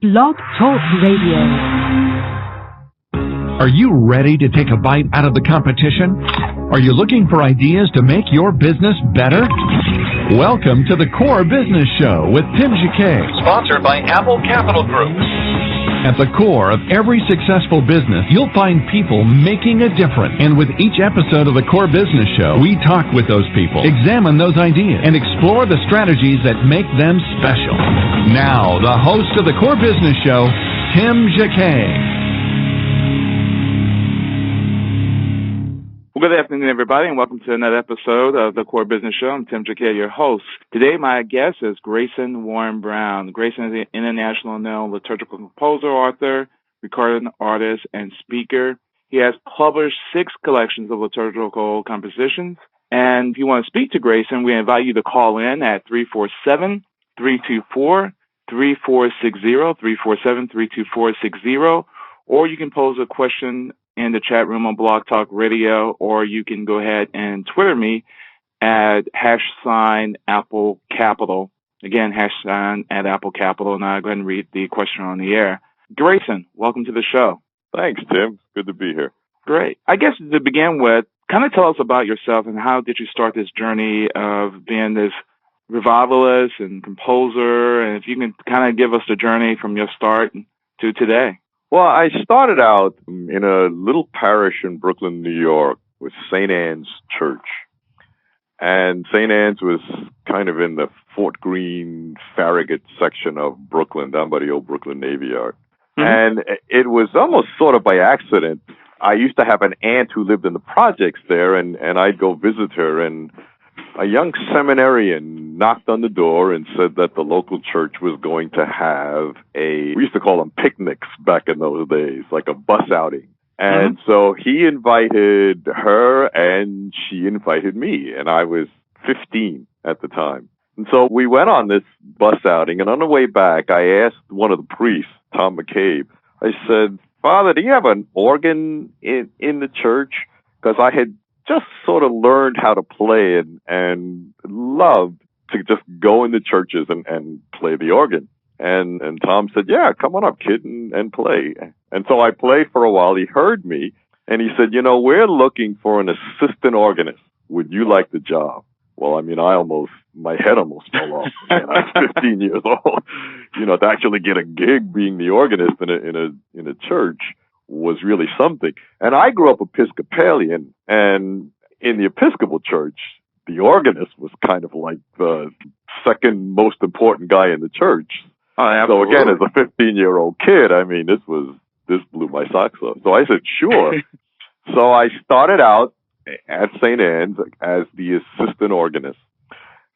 Blog Talk Radio. Are you ready to take a bite out of the competition? Are you looking for ideas to make your business better? Welcome to the Core Business Show with Tim Jacquet, sponsored by Apple Capital Group. At the core of every successful business, you'll find people making a difference. And with each episode of the Core Business Show, we talk with those people, examine those ideas, and explore the strategies that make them special. Now, the host of the Core Business Show, Tim Jacquet. Well, good afternoon, everybody, and welcome to another episode of the Core Business Show. I'm Tim Jacquet, your host. Today, my guest is Grayson Warren Brown. Grayson is an international known liturgical composer, author, recording artist, and speaker. He has published 6 collections of liturgical compositions. And if you want to speak to Grayson, we invite you to call in at 347-324-3460, 347-324-60, or you can pose a question in the chat room on Blog Talk Radio, or you can go ahead and Twitter me at #Apple Capital. Again, # Apple Capital, and I'll go ahead and read the question on the air. Grayson, welcome to the show. Thanks, Tim. Good to be here. Great. I guess to begin with, kind of tell us about yourself and how did you start this journey of being this revivalist and composer, and if you can kind of give us the journey from your start to today. Well, I started out in a little parish in Brooklyn, New York, with St. Anne's Church. And St. Anne's was kind of in the Fort Greene, Farragut section of Brooklyn, down by the old Brooklyn Navy Yard. Mm-hmm. And it was almost sort of by accident. I used to have an aunt who lived in the projects there, and I'd go visit her, and a young seminarian knocked on the door and said that the local church was going to have we used to call them picnics back in those days, like a bus outing. And so he invited her and she invited me, and I was 15 at the time. And so we went on this bus outing, and on the way back, I asked one of the priests, Tom McCabe, I said, "Father, do you have an organ in the church?" Because I had just sort of learned how to play and loved to just go into churches and play the organ. And Tom said, "Yeah, come on up, kid, and play." And so I played for a while. He heard me, and he said, "We're looking for an assistant organist. Would you like the job?" Well, I mean, my head almost fell off. I was 15 years old. To actually get a gig being the organist in a church was really something. And I grew up Episcopalian, and in the Episcopal church, the organist was kind of like the second most important guy in the church. So again, as a 15-year-old kid, I mean, this blew my socks off. So I said, sure. So I started out at St. Anne's as the assistant organist.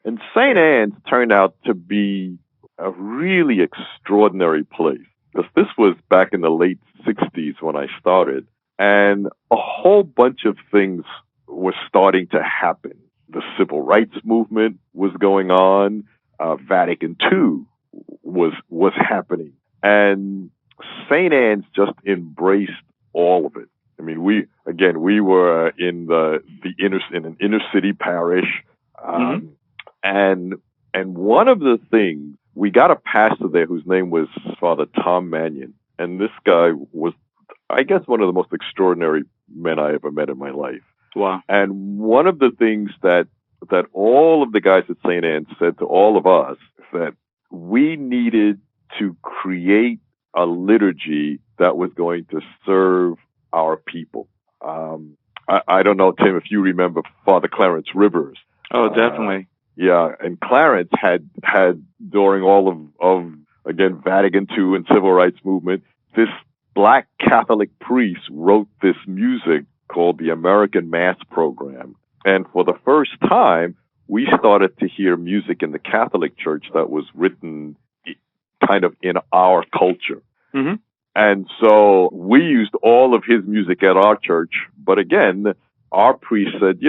And St. Anne's turned out to be a really extraordinary place, because this was back in the late 60s when I started, and a whole bunch of things were starting to happen. The civil rights movement was going on. Vatican II was happening, and St. Anne's just embraced all of it. I mean, we were in an inner city parish, and one of the things, we got a pastor there whose name was Father Tom Mannion, and this guy was, I guess, one of the most extraordinary men I ever met in my life. Wow! And one of the things that all of the guys at St. Anne's said to all of us, that we needed to create a liturgy that was going to serve our people. I don't know, Tim, if you remember Father Clarence Rivers. Oh, definitely. Yeah, and Clarence had during all of again, Vatican II and civil rights movement, this black Catholic priest wrote this music called the American Mass Program. And for the first time, we started to hear music in the Catholic Church that was written kind of in our culture. Mm-hmm. And so we used all of his music at our church. But again, our priest said,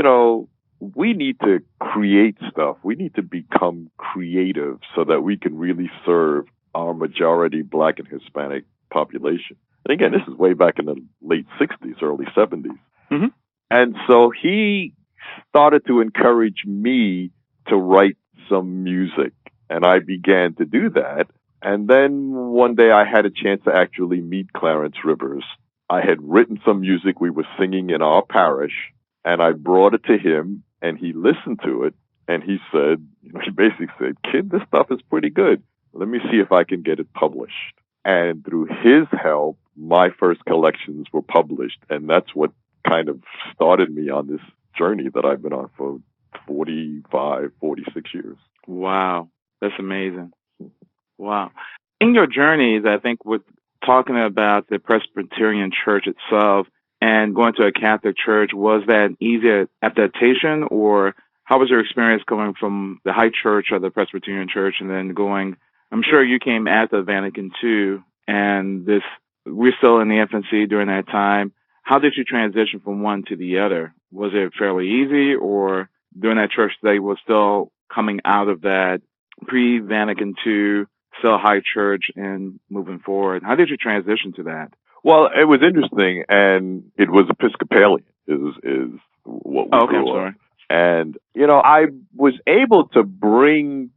we need to create stuff. We need to become creative so that we can really serve our majority Black and Hispanic population. And again, this is way back in the late 60s, early 70s. Mm-hmm. And so he started to encourage me to write some music. And I began to do that. And then one day I had a chance to actually meet Clarence Rivers. I had written some music we were singing in our parish, and I brought it to him, and he listened to it, and he said, he basically said, "Kid, this stuff is pretty good. Let me see if I can get it published." And through his help, my first collections were published, and that's what kind of started me on this journey that I've been on for 45, 46 years. Wow, that's amazing. Wow. In your journeys, I think with talking about the Presbyterian Church itself and going to a Catholic church, was that an easy adaptation, or how was your experience going from the High Church or the Presbyterian Church and then going, I'm sure you came after Vatican II, and we're still in the infancy during that time. How did you transition from one to the other? Was it fairly easy, or during that church they was still coming out of that pre-Vatican II, still High Church, and moving forward? How did you transition to that? Well, it was interesting, and it was Episcopalian is what we grew up. And, I was able to bring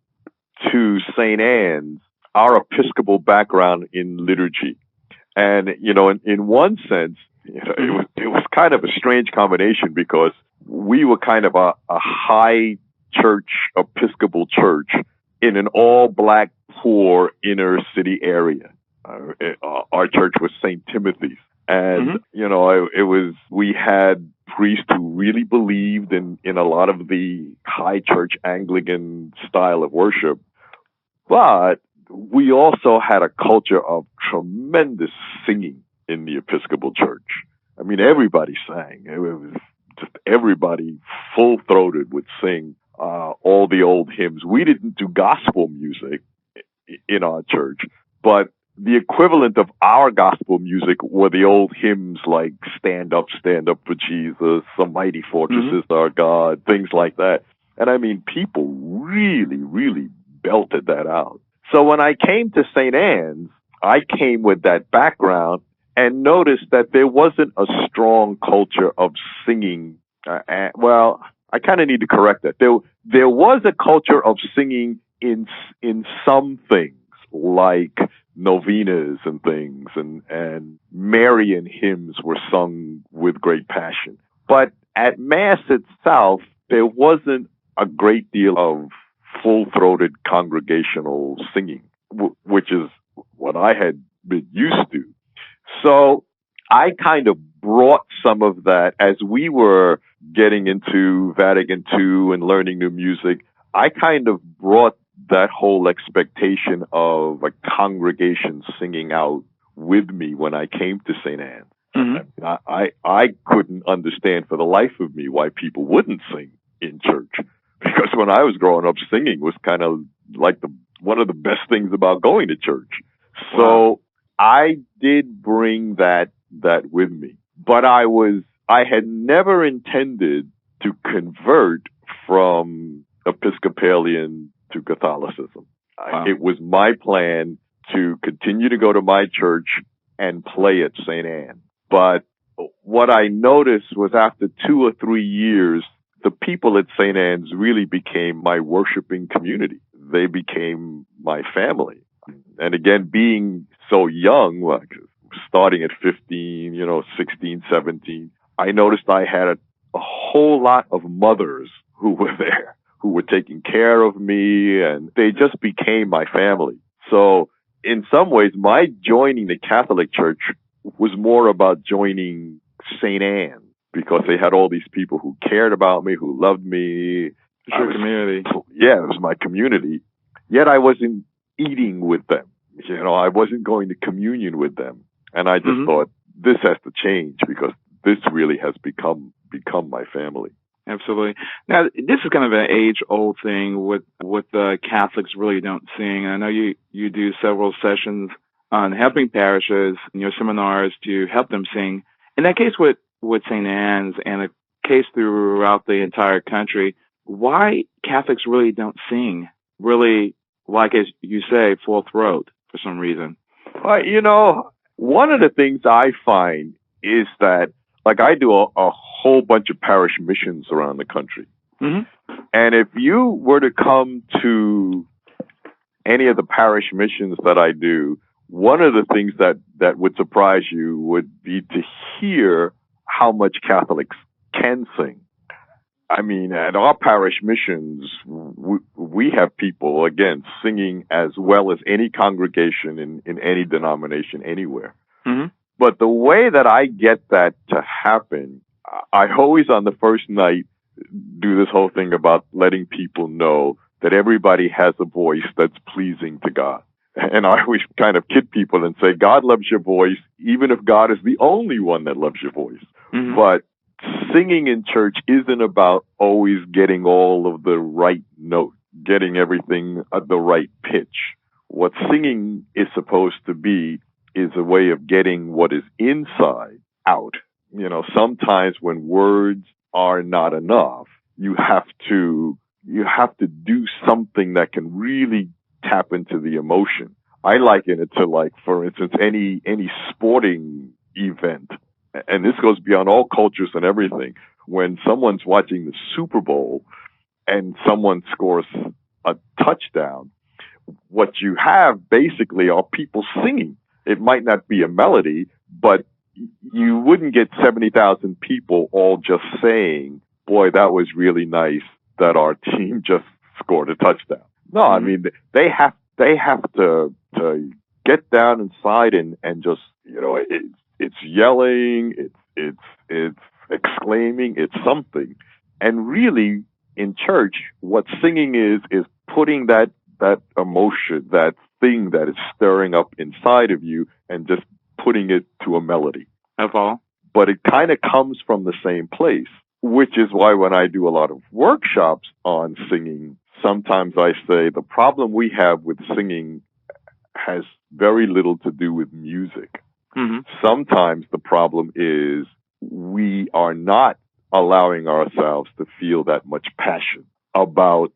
to St. Anne's our Episcopal background in liturgy. And, in one sense, it was kind of a strange combination, because we were kind of a high church, Episcopal church in an all-black, poor inner city area. Our church was St. Timothy's. And, we had priests who really believed in a lot of the high church Anglican style of worship. But we also had a culture of tremendous singing in the Episcopal church. I mean, everybody sang. It was just everybody full-throated would sing all the old hymns. We didn't do gospel music in our church, but the equivalent of our gospel music were the old hymns like Stand Up for Jesus, Some Mighty Fortress is Our God, things like that. And I mean, people really, really belted that out. So when I came to St. Anne's, I came with that background and noticed that there wasn't a strong culture of singing. Well, I kind of need to correct that. There was a culture of singing in some things, like novenas and things, and Marian hymns were sung with great passion. But at Mass itself, there wasn't a great deal of full-throated congregational singing, which is what I had been used to. So I kind of brought some of that as we were getting into Vatican II and learning new music. I kind of brought that whole expectation of a congregation singing out with me when I came to St. Anne's. I couldn't understand for the life of me why people wouldn't sing in church, because when I was growing up, singing was kind of like one of the best things about going to church. So I did bring that with me, but I had never intended to convert from Episcopalian to Catholicism. It was my plan to continue to go to my church and play at St. Anne. But what I noticed was after 2 or 3 years, the people at St. Anne's really became my worshiping community. They became my family. And again, being so young, like starting at 15, 16, 17, I noticed I had a whole lot of mothers who were there, who were taking care of me, and they just became my family. So in some ways, my joining the Catholic Church was more about joining St. Anne, because they had all these people who cared about me, who loved me. It's your community. Yeah, it was my community. Yet I wasn't eating with them. I wasn't going to communion with them. And I just thought, this has to change, because this really has become my family. Absolutely. Now, this is kind of an age-old thing with Catholics really don't sing. And I know you do several sessions on helping parishes in your seminars to help them sing. In that case with St. Anne's, and a case throughout the entire country, why Catholics really don't sing, really, like as you say, full throat for some reason? Well, one of the things I find is that, like, I do a whole bunch of parish missions around the country. And if you were to come to any of the parish missions that I do, one of the things that would surprise you would be to hear how much Catholics can sing. I mean, at our parish missions, we have people, again, singing as well as any congregation in any denomination anywhere. Mm-hmm. But the way that I get that to happen, I always on the first night do this whole thing about letting people know that everybody has a voice that's pleasing to God. And I always kind of kid people and say, God loves your voice, even if God is the only one that loves your voice. Mm-hmm. But singing in church isn't about always getting all of the right note, getting everything at the right pitch. What singing is supposed to be is a way of getting what is inside out. You know, sometimes when words are not enough, you have to do something that can really tap into the emotion. I liken it to, like, for instance, any sporting event. And this goes beyond all cultures and everything. When someone's watching the Super Bowl and someone scores a touchdown, what you have basically are people singing. It might not be a melody, but you wouldn't get 70,000 people all just saying, boy, that was really nice that our team just scored a touchdown. No, I mean, they have to get down inside and just, you know, it's yelling, it's exclaiming, it's something. And really, in church, what singing is putting that emotion, that thing that is stirring up inside of you, and just putting it to a melody. That's all. But it kind of comes from the same place, which is why when I do a lot of workshops on singing, sometimes I say the problem we have with singing has very little to do with music. Mm-hmm. Sometimes the problem is we are not allowing ourselves to feel that much passion about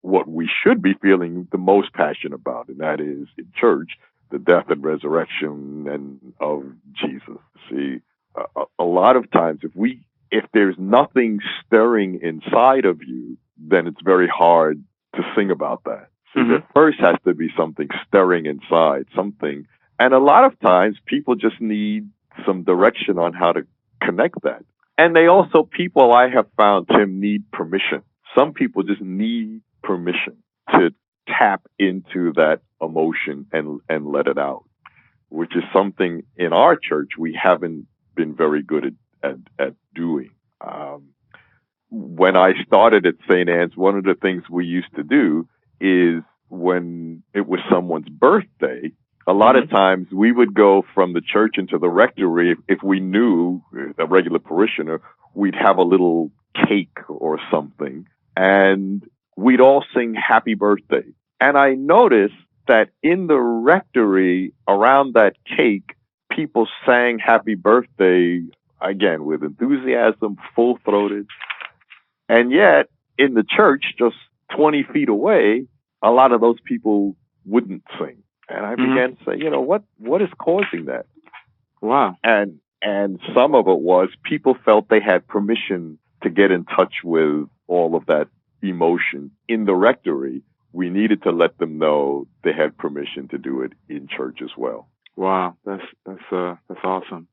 what we should be feeling the most passion about, and that is in church, the death and resurrection and of Jesus. See, a lot of times if there's nothing stirring inside of you, then it's very hard to sing about that. So Mm-hmm. there first has to be something stirring inside, something. And a lot of times people just need some direction on how to connect that. And people I have found, Tim, need permission. Some people just need permission to tap into that emotion and let it out, which is something in our church we haven't been very good at doing. When I started at St. Anne's, one of the things we used to do is when it was someone's birthday, a lot of times we would go from the church into the rectory. If we knew a regular parishioner, we'd have a little cake or something, and we'd all sing happy birthday. And I noticed that in the rectory around that cake, people sang happy birthday, again, with enthusiasm, full-throated. And yet, in the church, just 20 feet away, a lot of those people wouldn't sing. And I began to say, you know, what is causing that? Wow. And some of it was people felt they had permission to get in touch with all of that emotion in the rectory. We needed to let them know they had permission to do it in church as well. Wow, that's awesome.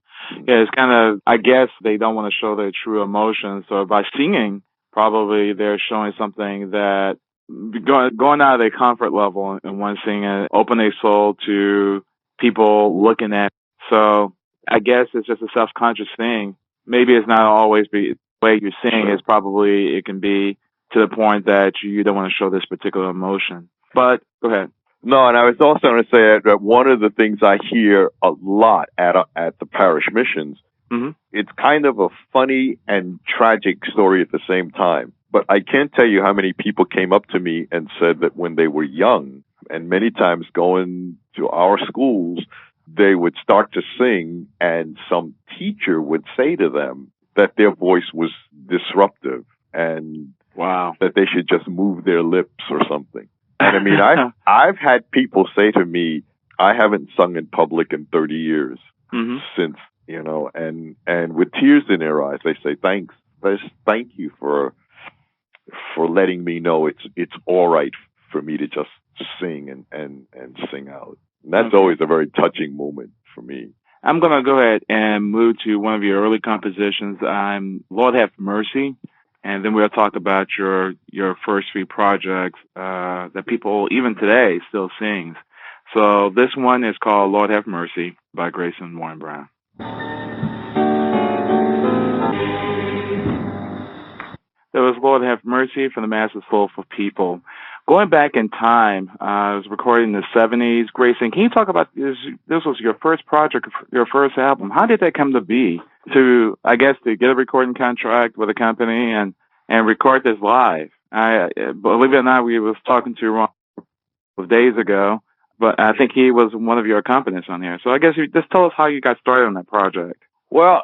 Yeah, it's kind of, I guess they don't want to show their true emotions, so by singing, probably they're showing something that going out of their comfort level and one singing, open their soul to people looking at. So I guess it's just a self-conscious thing. Maybe it's not always the way you sing. It's probably, it can be to the point that you don't want to show this particular emotion. But go ahead. No, and I was also going to say that one of the things I hear a lot at the parish missions, it's kind of a funny and tragic story at the same time. But I can't tell you how many people came up to me and said that when they were young, and many times going to our schools, they would start to sing, and some teacher would say to them that their voice was disruptive and that they should just move their lips or something. And I mean, I've had people say to me, I haven't sung in public in 30 years since, you know, and with tears in their eyes, they say, thank you for letting me know it's all right for me to just sing and sing out. And that's always a very touching moment for me. I'm going to go ahead and move to one of your early compositions. Lord Have Mercy. And then we'll talk about your first three projects that people even today still sings. So this one is called Lord Have Mercy by Grayson Warren Brown. There was Lord Have Mercy from the Mass is Full for People. Going back in time, it was recorded in the 70s. Grayson, can you talk about this? This was your first project, your first album. How did that come to be? To get a recording contract with a company and record this live. Believe it or not, we was talking to Ron days ago, but I think he was one of your accompanists on here. So I guess you just tell us how you got started on that project. Well,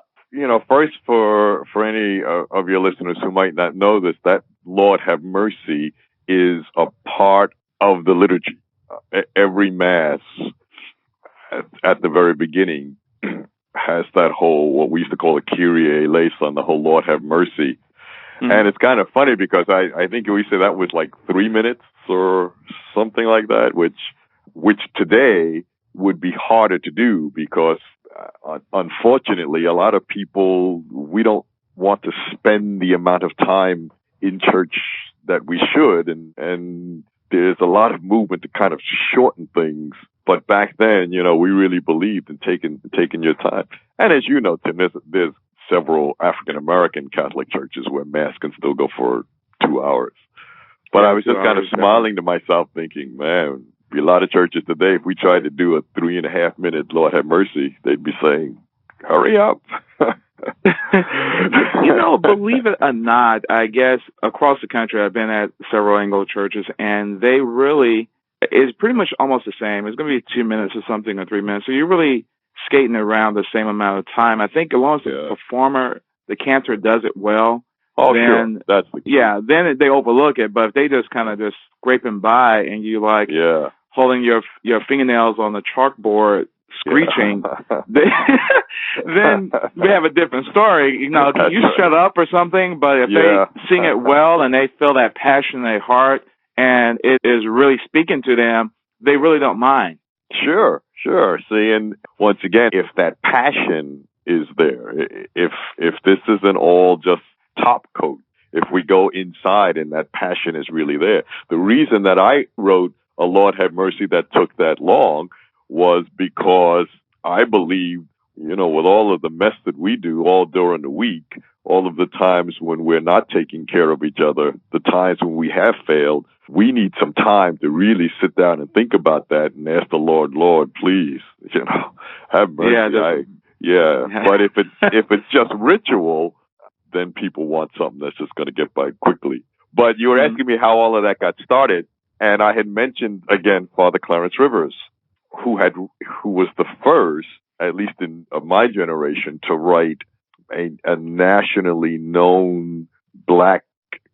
first for any of your listeners who might not know this, that Lord Have Mercy is a part of the liturgy. Every Mass at the very beginning has that whole, what we used to call a Kyrie eleison, the whole Lord Have Mercy. Mm-hmm. And it's kind of funny because I think we say that was like 3 minutes or something like that, which today would be harder to do because unfortunately, a lot of people, we don't want to spend the amount of time in church that we should. And there's a lot of movement to kind of shorten things. But back then, we really believed in taking your time. And as you know, Tim, there's several African-American Catholic churches where Mass can still go for 2 hours. But I was just kind of smiling to myself thinking, man, be a lot of churches today, if we tried to do a 3.5 minute Lord Have Mercy, they'd be saying, hurry up. Believe it or not, I guess across the country, I've been at several Anglo churches, and they really, it's pretty much almost the same. It's going to be 2 minutes or something or 3 minutes. So you're really skating around the same amount of time. I think as long as the performer, the cantor does it well, then, sure. That's the key. Yeah, then they overlook it. But if they just kind of just scraping by and you holding your fingernails on the chalkboard, screeching, then we have a different story. You shut up or something? But if they sing it well and they feel that passion in their heart and it is really speaking to them, they really don't mind. Sure. See, and once again, if that passion is there, if this isn't all just top coat, if we go inside and that passion is really there. The reason that I wrote a Lord Have Mercy that took that long was because I believe, with all of the mess that we do all during the week, all of the times when we're not taking care of each other, the times when we have failed, we need some time to really sit down and think about that and ask the Lord, please, have mercy. But if it's just ritual, then people want something that's just going to get by quickly. But you were asking me how all of that got started, and I had mentioned again Father Clarence Rivers, who was the first, at least of my generation, to write a nationally known Black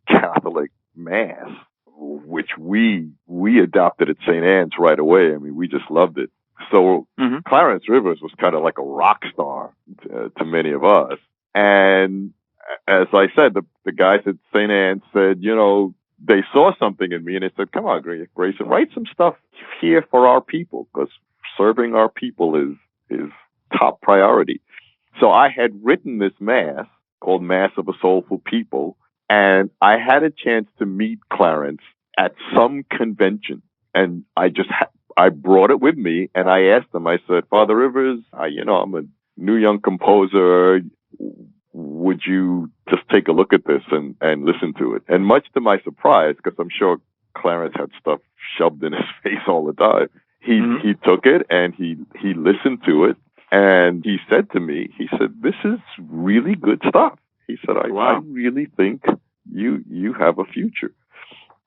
Catholic Mass, which we adopted at St. Anne's right away. I mean, we just loved it. So Clarence Rivers was kind of like a rock star to many of us. And as I said, the guys at St. Anne's said, they saw something in me and they said, come on, Grayson, write some stuff here for our people, because serving our people is top priority. So I had written this Mass called Mass of a Soulful People, and I had a chance to meet Clarence at some convention. And I brought it with me, and I asked him, I said, Father Rivers, I'm a new young composer. Would you just take a look at this and listen to it? And much to my surprise, because I'm sure Clarence had stuff shoved in his face all the time, he took it and he listened to it, and he said to me, this is really good stuff. He said, I really think you have a future.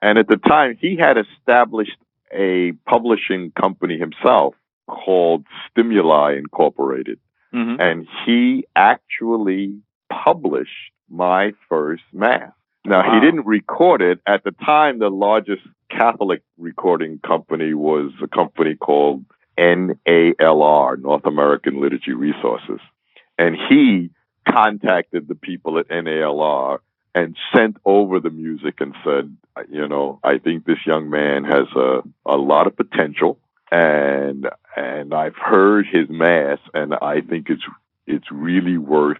And at the time, he had established a publishing company himself called Stimuli Incorporated. And he actually published my first Mass. Now, he didn't record it. At the time, the largest Catholic recording company was a company called NALR, North American Liturgy Resources. And he contacted the people at NALR and sent over the music and said, I think this young man has a lot of potential, and I've heard his mass, and I think it's really worth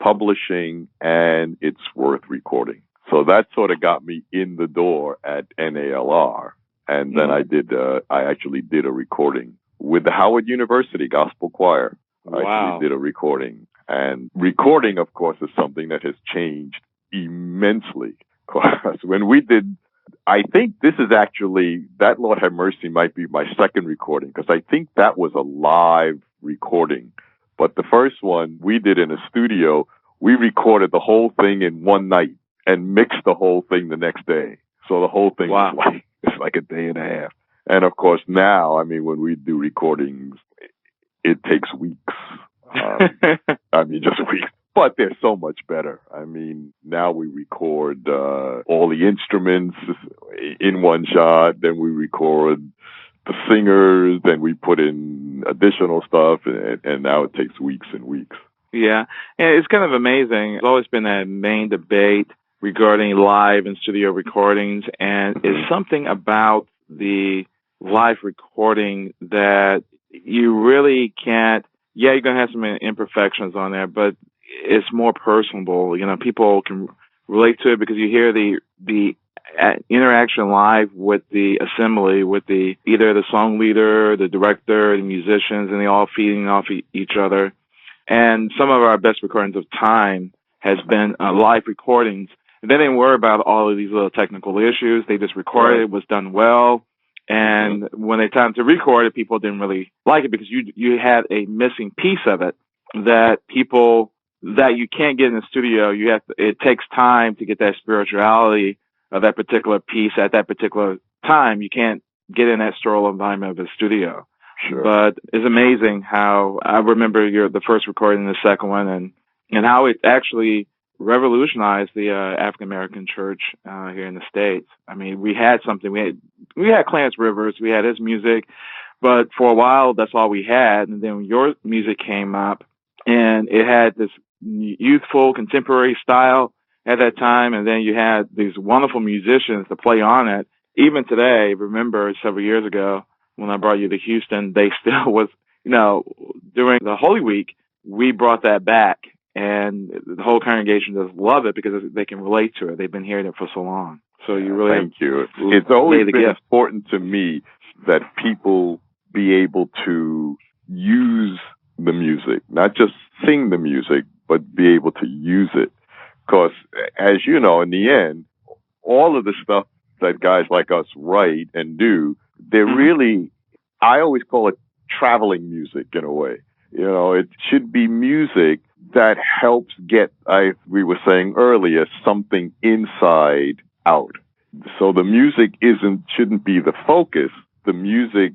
publishing, and it's worth recording. So that sort of got me in the door at NALR. And then I actually did a recording with the Howard University Gospel Choir. I actually did a recording. And recording, of course, is something that has changed immensely. Because when we did, I think this is actually, that Lord Have Mercy might be my second recording, because I think that was a live recording. But the first one we did in a studio, we recorded the whole thing in one night and mixed the whole thing the next day. So the whole thing was like a day and a half. And of course now, I mean, when we do recordings, it takes weeks. Just weeks. But they're so much better. I mean, now we record all the instruments in one shot. Then we record the singers. Then we put in additional stuff. And now it takes weeks and weeks. Yeah. And it's kind of amazing. There's always been that main debate regarding live and studio recordings. And it's something about the live recording that you really can't. Yeah, you're going to have some imperfections on there, but it's more personable. People can relate to it because you hear the interaction live with the assembly, with either the song leader, the director, the musicians, and they all feeding off each other. And some of our best recordings of time has been live recordings. And they didn't worry about all of these little technical issues. They just recorded it, it was done well. And when it's time to record it, people didn't really like it because you had a missing piece of it that you can't get in the studio. It takes time to get that spirituality of that particular piece at that particular time. You can't get in that sterile environment of a studio. Sure. But it's amazing how I remember the first recording, the second one, and how it actually revolutionized the African American church here in the States. I mean, we had something. We had Clarence Rivers, we had his music, but for a while that's all we had. And then your music came up, and it had this youthful contemporary style at that time. And then you had these wonderful musicians to play on it. Even today, remember several years ago when I brought you to Houston, they still was, during the Holy Week, we brought that back. And the whole congregation just love it because they can relate to it. They've been hearing it for so long. So you really thank you. It's always been important to me that people be able to use the music, not just sing the music, but be able to use it. Because as you know, in the end, all of the stuff that guys like us write and do, they're really, I always call it traveling music in a way. It should be music that helps get, we were saying earlier, something inside out. So the music shouldn't be the focus. The music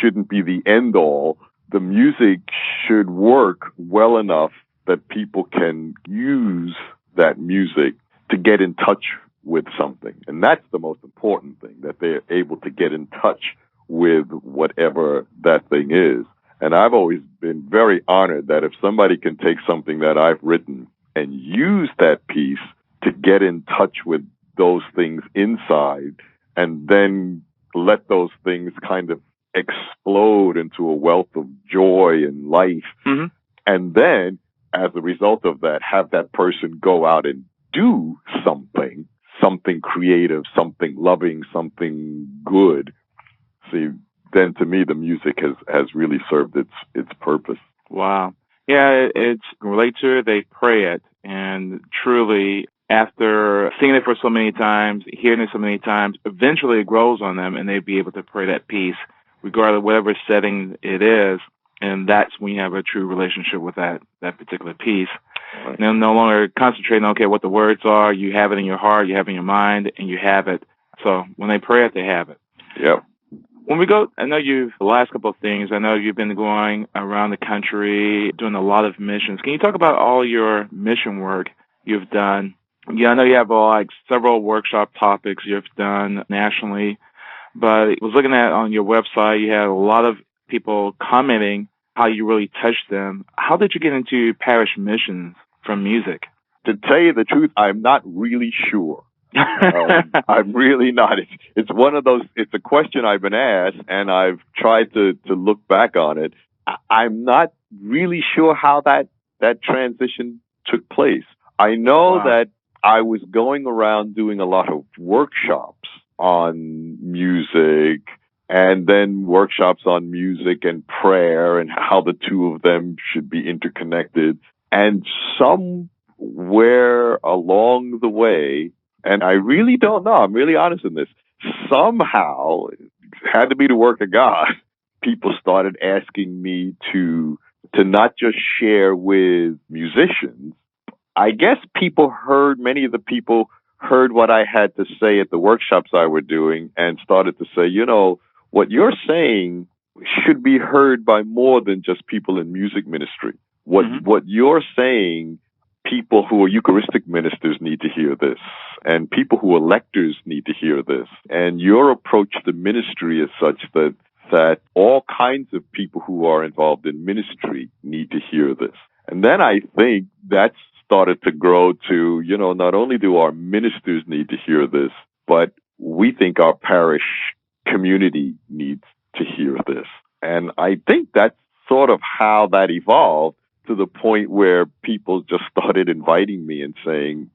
shouldn't be the end all. The music should work well enough that people can use that music to get in touch with something. And that's the most important thing, that they're able to get in touch with whatever that thing is. And I've always been very honored that if somebody can take something that I've written and use that piece to get in touch with those things inside, and then let those things kind of explode into a wealth of joy and life. And then, as a result of that, have that person go out and do something creative, something loving, something good. See, then to me, the music has really served its purpose. Wow. Yeah, it's relate to it, they pray it. And truly, after seeing it for so many times, hearing it so many times, eventually it grows on them and they'll be able to pray that piece, regardless of whatever setting it is. And that's when you have a true relationship with that particular piece. Right. And no longer concentrating on, what the words are. You have it in your heart, you have it in your mind, and you have it. So when they pray it, they have it. Yep. When we go, the last couple of things, I know you've been going around the country doing a lot of missions. Can you talk about all your mission work you've done? Yeah, I know you have several workshop topics you've done nationally, but I was looking at on your website, you had a lot of people commenting how you really touched them. How did you get into parish missions from music? To tell you the truth, I'm not really sure. I'm really not. It's one of those. It's a question I've been asked, and I've tried to look back on it. I'm not really sure how that transition took place. I know that I was going around doing a lot of workshops on music, and then workshops on music and prayer, and how the two of them should be interconnected. And somewhere along the way, and I really don't know, I'm really honest in this, somehow, it had to be the work of God, people started asking me to not just share with musicians. I guess many of the people heard what I had to say at the workshops I were doing and started to say, what you're saying should be heard by more than just people in music ministry. What you're saying, people who are Eucharistic ministers need to hear this, and people who are lectors need to hear this. And your approach to ministry is such that all kinds of people who are involved in ministry need to hear this. And then I think that's started to grow to, not only do our ministers need to hear this, but we think our parish community needs to hear this. And I think that's sort of how that evolved, to the point where people just started inviting me and saying,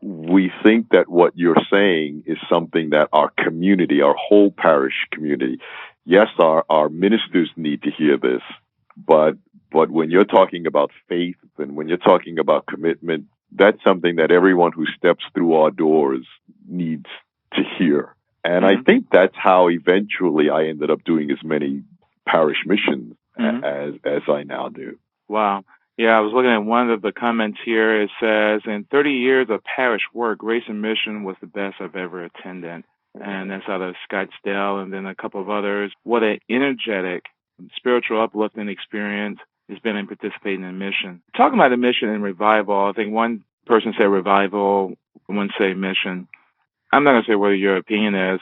we think that what you're saying is something that our community, our whole parish community, yes, our ministers need to hear this, but when you're talking about faith and when you're talking about commitment, that's something that everyone who steps through our doors needs to hear. And I think that's how eventually I ended up doing as many parish missions as I now do. Wow. Yeah, I was looking at one of the comments here. It says, in 30 years of parish work, Grayson Mission was the best I've ever attended. And that's out of Scottsdale, and then a couple of others. What an energetic, spiritual, uplifting experience has been in participating in mission. Talking about the mission and revival, I think one person said revival, one say mission. I'm not going to say what your opinion is.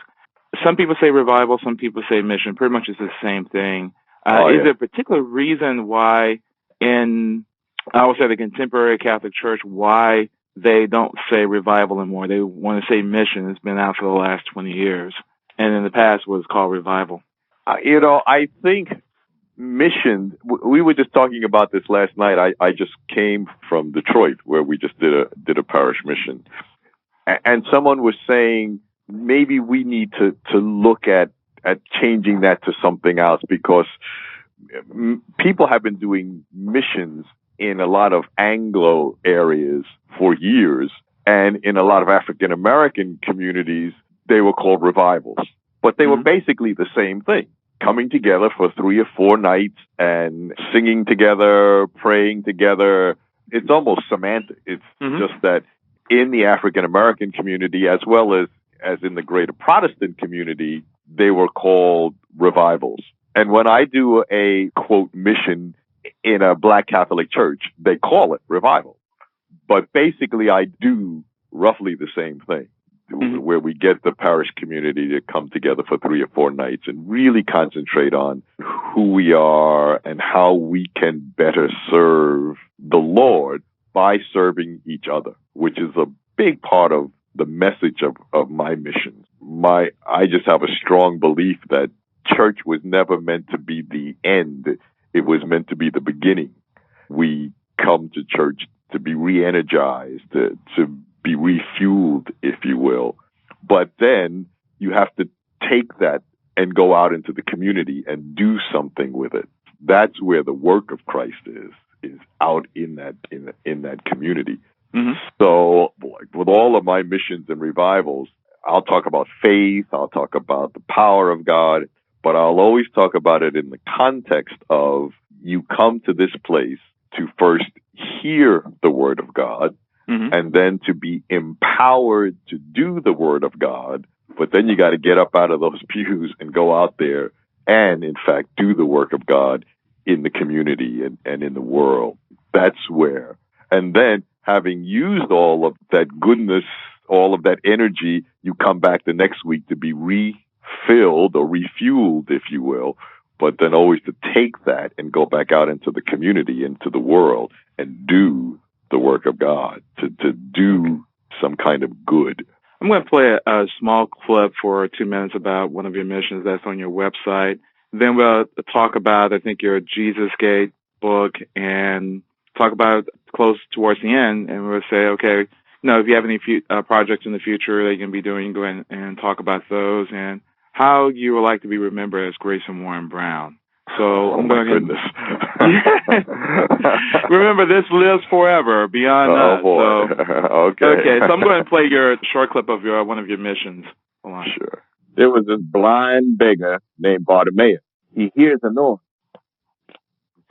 Some people say revival, some people say mission. Pretty much it's the same thing. Is there a particular reason why I would say the contemporary Catholic Church, why they don't say revival anymore? They want to say mission. It's been out for the last 20 years. And in the past was called revival. I think mission, we were just talking about this last night. I just came from Detroit, where we just did a parish mission. And someone was saying, maybe we need to look at changing that to something else, because people have been doing missions in a lot of Anglo areas for years, and in a lot of African American communities, they were called revivals. But they were basically the same thing, coming together for 3 or 4 nights and singing together, praying together. It's almost semantic. It's just that in the African American community, as well as in the greater Protestant community, they were called revivals. And when I do a, quote, mission in a Black Catholic church, they call it revival. But basically, I do roughly the same thing, where we get the parish community to come together for 3 or 4 nights and really concentrate on who we are and how we can better serve the Lord by serving each other, which is a big part of the message of my mission. I just have a strong belief that church was never meant to be the end. It was meant to be the beginning. We come to church to be re-energized, to be refueled, if you will. But then you have to take that and go out into the community and do something with it. That's where the work of Christ is out in that community. So, like, with all of my missions and revivals, I'll talk about faith, I'll talk about the power of God, but I'll always talk about it in the context of, you come to this place to first hear the Word of God, and then to be empowered to do the Word of God. But then you got to get up out of those pews and go out there and, in fact, do the work of God in the community and in the world. That's where. And then, having used all of that goodness, all of that energy, you come back the next week to be refilled or refueled, if you will, but then always to take that and go back out into the community, into the world, and do the work of God, to do some kind of good. I'm going to play a small clip for 2 minutes about one of your missions that's on your website. Then we'll talk about, I think, your Jesus Gate book and talk about close towards the end. And we'll say, okay, if you have any projects in the future that you can be doing, go ahead and talk about those and how you would like to be remembered as Grayson Warren Brown. So I'm going to goodness. remember, this lives forever beyond us. Boy. So, okay, so I'm going to play your short clip of one of your missions. Hold on. Sure. There was this blind beggar named Bartimaeus. He hears a noise.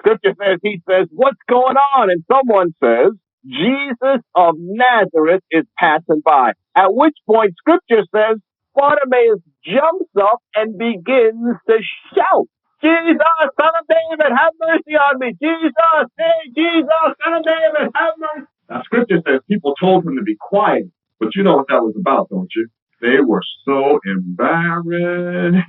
Scripture says, he says, "What's going on?" And someone says, "Jesus of Nazareth is passing by." At which point, Scripture says, Bartimaeus jumps up and begins to shout, "Jesus, Son of David, have mercy on me. Jesus, hey, Jesus, Son of David, have mercy." Now, Scripture says people told him to be quiet, but you know what that was about, don't you? They were so embarrassed.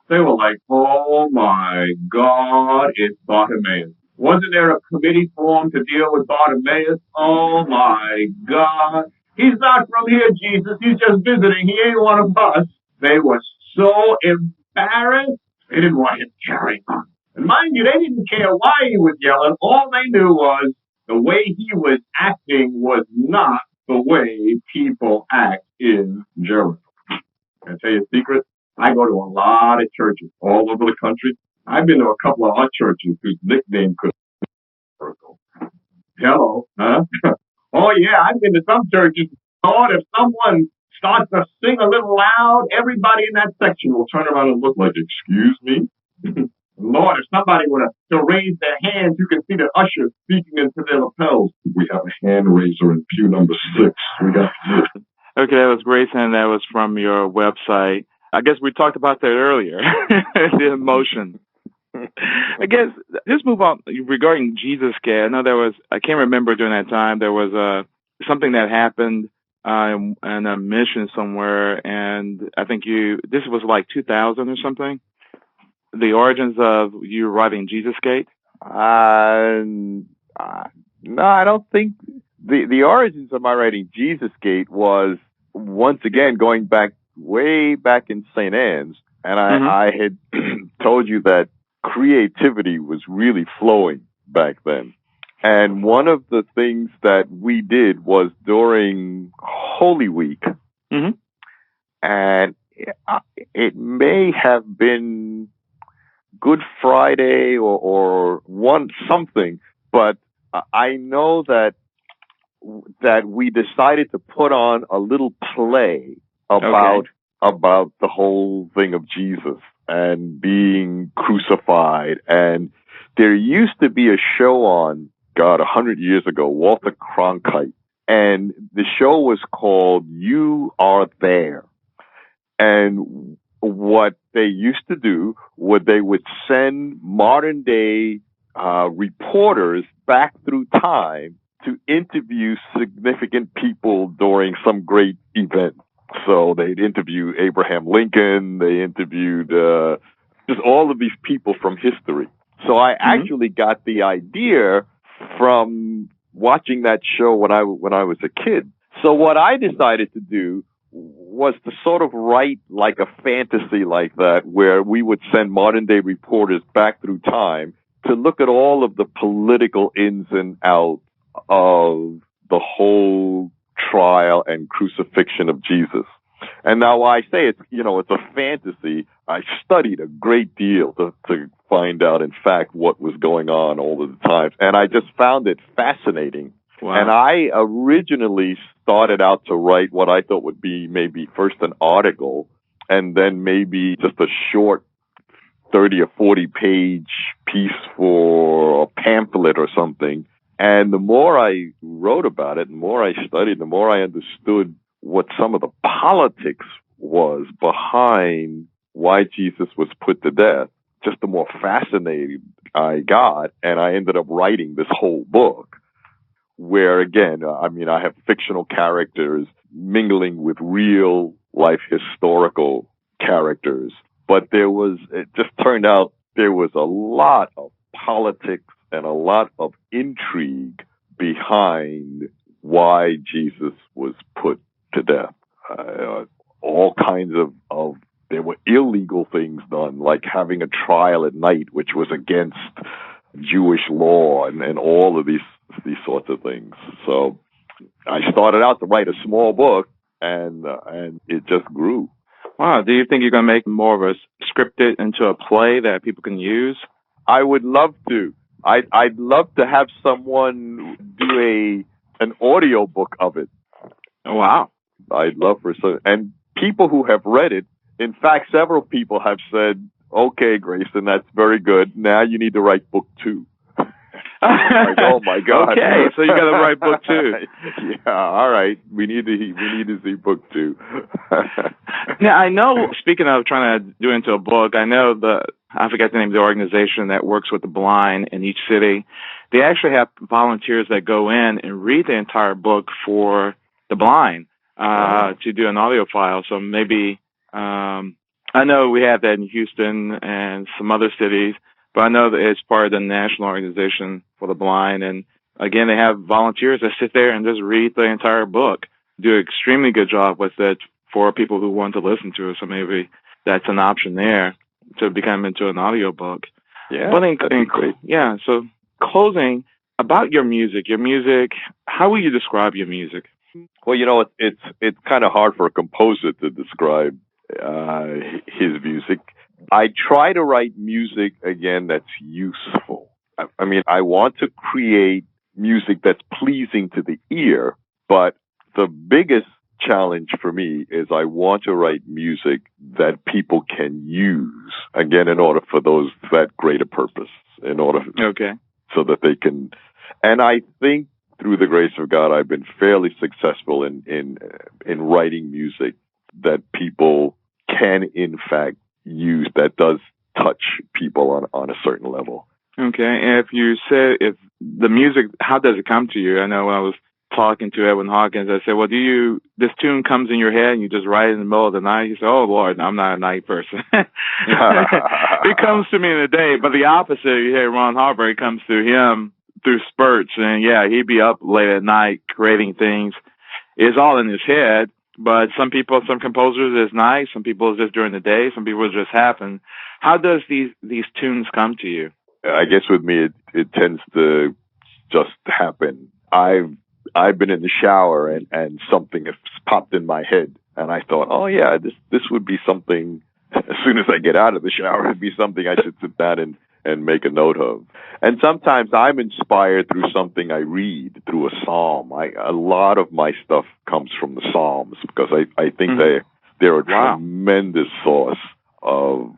They were like, "Oh my God, it's Bartimaeus. Wasn't there a committee formed to deal with Bartimaeus? Oh my God. He's not from here, Jesus. He's just visiting. He ain't one of us." They were so embarrassed. They didn't want him carrying on. And mind you, they didn't care why he was yelling. All they knew was the way he was acting was not the way people act in Jericho. Can I tell you a secret? I go to a lot of churches all over the country. I've been to a couple of our churches whose nickname could be Jericho. Hello, huh? Oh yeah, I've been to some churches. Lord, if someone starts to sing a little loud, everybody in that section will turn around and look like, "Excuse me?" Lord, if somebody were to raise their hands, you can see the ushers speaking into their lapels. "We have a hand raiser in pew number 6. We got this." Okay, that was Grayson. That was from your website. I guess we talked about that earlier, the emotion. I guess just move on regarding Jesus Gate. I know I can't remember during that time, there was something that happened in a mission somewhere, and I think this was like 2000 or something. The origins of you writing Jesus Gate? No, I don't think the origins of my writing Jesus Gate was once again going back way back in St. Anne's, and I had told you that creativity was really flowing back then. And one of the things that we did was during Holy Week, and it may have been Good Friday or something, but I know that we decided to put on a little play about the whole thing of Jesus and being crucified. And there used to be a show on, 100 years ago, Walter Cronkite, and the show was called You Are There. And what they used to do was they would send modern day reporters back through time to interview significant people during some great event. So they'd interview Abraham Lincoln, they interviewed just all of these people from history. So I actually got the idea from watching that show when I was a kid. So what I decided to do was to sort of write like a fantasy like that, where we would send modern day reporters back through time to look at all of the political ins and outs of the whole trial and crucifixion of Jesus. And now I say it's a fantasy. I studied a great deal to find out, in fact, what was going on all of the time. And I just found it fascinating. Wow. And I originally started out to write what I thought would be maybe first an article and then maybe just a short 30 or 40 page piece for a pamphlet or something. And the more I wrote about it, the more I studied, the more I understood what some of the politics was behind why Jesus was put to death, just the more fascinated I got. And I ended up writing this whole book where, again, I have fictional characters mingling with real life historical characters. But it just turned out there was a lot of politics and a lot of intrigue behind why Jesus was put to death. All kinds of there were illegal things done, like having a trial at night, which was against Jewish law, and all of these sorts of things. So I started out to write a small book, and it just grew. Wow. Do you think you're going to make more of a scripted into a play that people can use? I would love to. I'd love to have someone do an audio book of it. Oh, wow. I'd love for some, and people who have read it. In fact, several people have said, "Okay, Grayson, that's very good. Now you need to write book 2." Like, oh my God! Okay, so you got to write book 2. Yeah, all right. We need to see book 2. Now, I know. Speaking of trying to do into a book, I know I forget the name of the organization that works with the blind in each city. They actually have volunteers that go in and read the entire book for the blind to do an audio file. So maybe I know we have that in Houston and some other cities. But I know that it's part of the national organization for the blind. And again, they have volunteers that sit there and just read the entire book, do an extremely good job with it for people who want to listen to it. So maybe that's an option there to become into an audio book. Yeah. But yeah. So closing, about your music, how will you describe your music? Well, it's kind of hard for a composer to describe his music. I try to write music, again, that's useful. I mean, I want to create music that's pleasing to the ear, but the biggest challenge for me is I want to write music that people can use, again, in order for that greater purpose, so that they can. And I think through the grace of God, I've been fairly successful in writing music that people can, in fact, use, that does touch people on a certain level. Okay, and if the music, how does it come to you? I know when I was talking to Edwin Hawkins, I said, well, this tune comes in your head and you just write it in the middle of the night? He said, oh, Lord, I'm not a night person. It comes to me in the day, but the opposite, you hear Ron Harper, it comes to him through spurts, and yeah, he'd be up late at night creating things. It's all in his head. But some composers, it's nice. Some people, it's just during the day. Some people, it just happen. How does these tunes come to you? I guess with me, it tends to just happen. I've been in the shower and something has popped in my head, and I thought, oh yeah, this would be something. As soon as I get out of the shower, it'd be something I should sit down and make a note of. And sometimes I'm inspired through something I read, through a psalm. A lot of my stuff comes from the Psalms, because I think they're a tremendous source of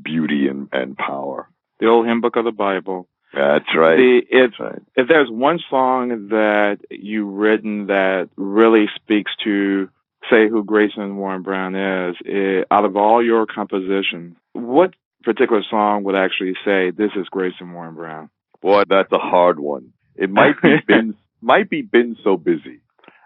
beauty and power. The old hymn book of the Bible. That's right. If there's one song that you've written that really speaks to, say, who Grayson Warren Brown is, out of all your compositions, what particular song would actually say, this is Grayson Warren Brown? Boy, that's a hard one. It might be Been So Busy.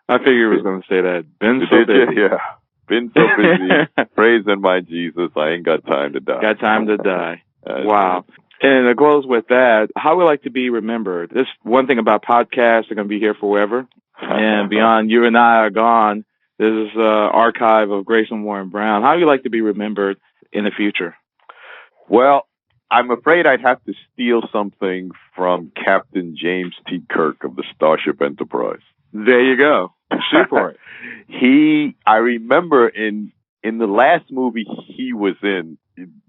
I figured you was going to say that. Been so busy. Yeah. Been so busy. Praising my Jesus. I ain't got time to die. Got time to die. Wow. And it goes with that. How we like to be remembered. This one thing about podcasts, they're going to be here forever. And beyond you and I are gone, this is an archive of Grayson Warren Brown. How do you like to be remembered in the future? Well, I'm afraid I'd have to steal something from Captain James T. Kirk of the Starship Enterprise. There you go. Shoot for it. I remember in the last movie he was in,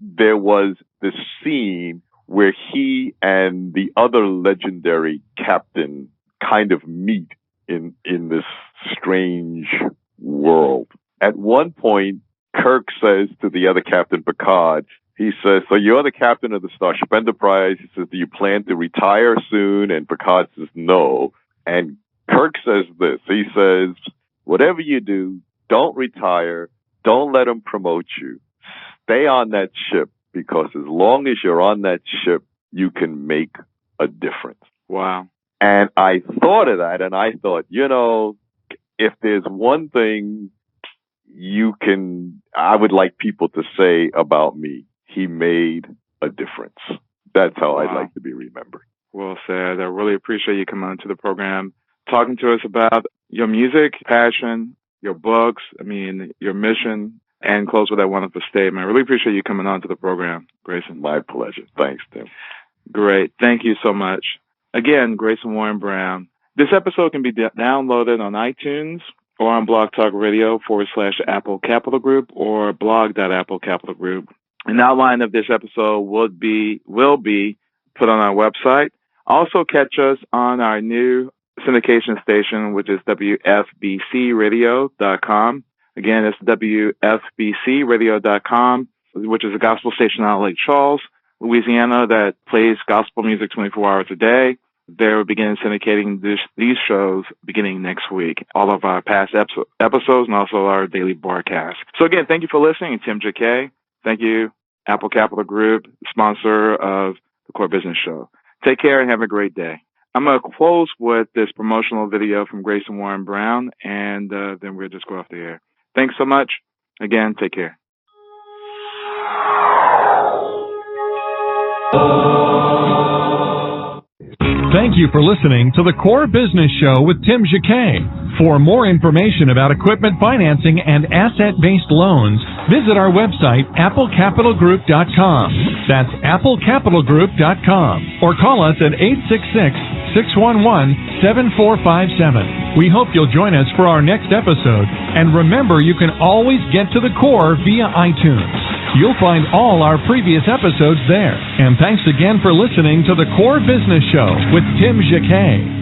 there was this scene where he and the other legendary captain kind of meet in this strange world. At one point, Kirk says to the other captain, Picard, he says, so you're the captain of the Starship Enterprise. He says, do you plan to retire soon? And Picard says, no. And Kirk says this. He says, whatever you do, don't retire. Don't let them promote you. Stay on that ship, because as long as you're on that ship, you can make a difference. Wow. And I thought of that, and I thought, if there's one thing I would like people to say about me, he made a difference. That's how I'd like to be remembered. well said. I really appreciate you coming on to the program, talking to us about your music, passion, your books, your mission, and close with that wonderful statement. I really appreciate you coming on to the program, Grayson. My pleasure. Thanks, Tim. Great. Thank you so much. Again, Grayson Warren Brown. This episode can be downloaded on iTunes or on Blog Talk Radio /Apple Capital Group or blog.Apple Capital Group. An outline of this episode will be put on our website. Also catch us on our new syndication station, which is WFBCradio.com. Again, it's WFBCradio.com, which is a gospel station out of Lake Charles, Louisiana, that plays gospel music 24 hours a day. They'll begin syndicating these shows beginning next week, all of our past episodes and also our daily broadcast. So again, thank you for listening. Tim JK. Thank you, Apple Capital Group, sponsor of the Core Business Show. Take care and have a great day. I'm going to close with this promotional video from Grayson Warren Brown, and then we'll just go off the air. Thanks so much. Again, take care. Thank you for listening to the Core Business Show with Tim JK. For more information about equipment financing and asset-based loans, visit our website, applecapitalgroup.com. That's applecapitalgroup.com. Or call us at 866-611-7457. We hope you'll join us for our next episode. And remember, you can always get to the core via iTunes. You'll find all our previous episodes there. And thanks again for listening to the Core Business Show with Tim JK.